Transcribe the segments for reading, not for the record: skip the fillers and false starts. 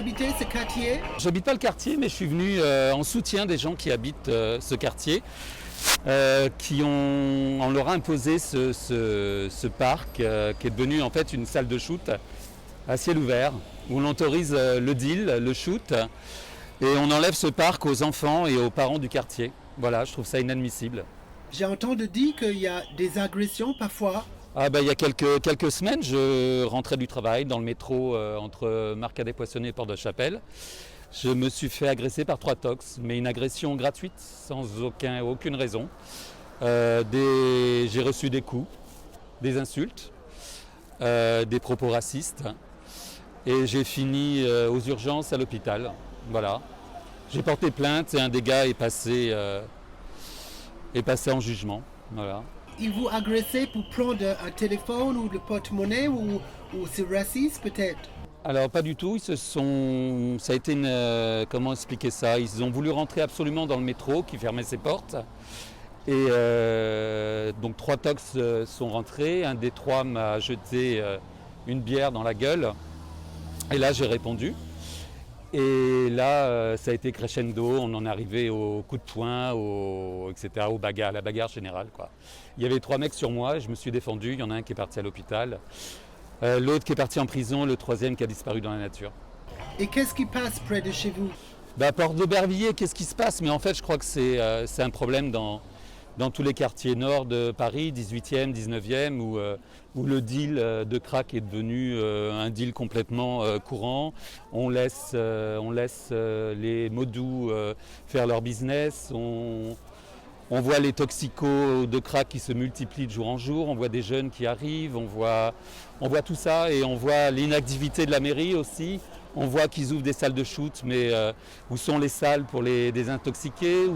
habitez ce quartier? J'habite pas le quartier, mais je suis venu en soutien des gens qui habitent ce quartier, on leur a imposé ce parc qui est devenu en fait une salle de shoot à ciel ouvert, où on autorise le deal, le shoot, et on enlève ce parc aux enfants et aux parents du quartier. Voilà, je trouve ça inadmissible. J'ai entendu dire qu'il y a des agressions parfois. Il y a quelques semaines, je rentrais du travail dans le métro entre Marcadet-Poissonnet et Port-de-Chapelle. Je me suis fait agresser par 3 tox, mais une agression gratuite, sans aucune raison. J'ai reçu des coups, des insultes, des propos racistes, et j'ai fini aux urgences à l'hôpital. Voilà. J'ai porté plainte et un des gars est passé en jugement. Voilà. Ils vous agressaient pour prendre un téléphone ou le porte-monnaie ou c'est raciste peut-être? Alors pas du tout, ça a été comment expliquer ça? Ils ont voulu rentrer absolument dans le métro qui fermait ses portes. Et donc 3 tox sont rentrés, un des 3 m'a jeté une bière dans la gueule. Et là j'ai répondu. Et là ça a été crescendo, on en est arrivé au coup de poing, etc., à la bagarre générale, quoi. Il y avait 3 mecs sur moi, je me suis défendu, il y en a un qui est parti à l'hôpital. L'autre qui est parti en prison, le 3e qui a disparu dans la nature. Et qu'est-ce qui passe près de chez vous? Porte d'Aubervilliers, qu'est-ce qui se passe? Mais en fait, je crois que c'est un problème dans tous les quartiers nord de Paris, 18e, 19e, où le deal de crack est devenu un deal complètement courant. On laisse les modus faire leur business. On voit les toxicos de crack qui se multiplient de jour en jour, on voit des jeunes qui arrivent, on voit tout ça et on voit l'inactivité de la mairie aussi. On voit qu'ils ouvrent des salles de shoot, mais où sont les salles pour les désintoxiquer?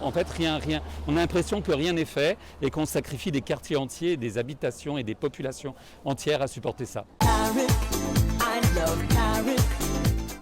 En fait, rien. On a l'impression que rien n'est fait et qu'on sacrifie des quartiers entiers, des habitations et des populations entières à supporter ça. Paris, I love Paris.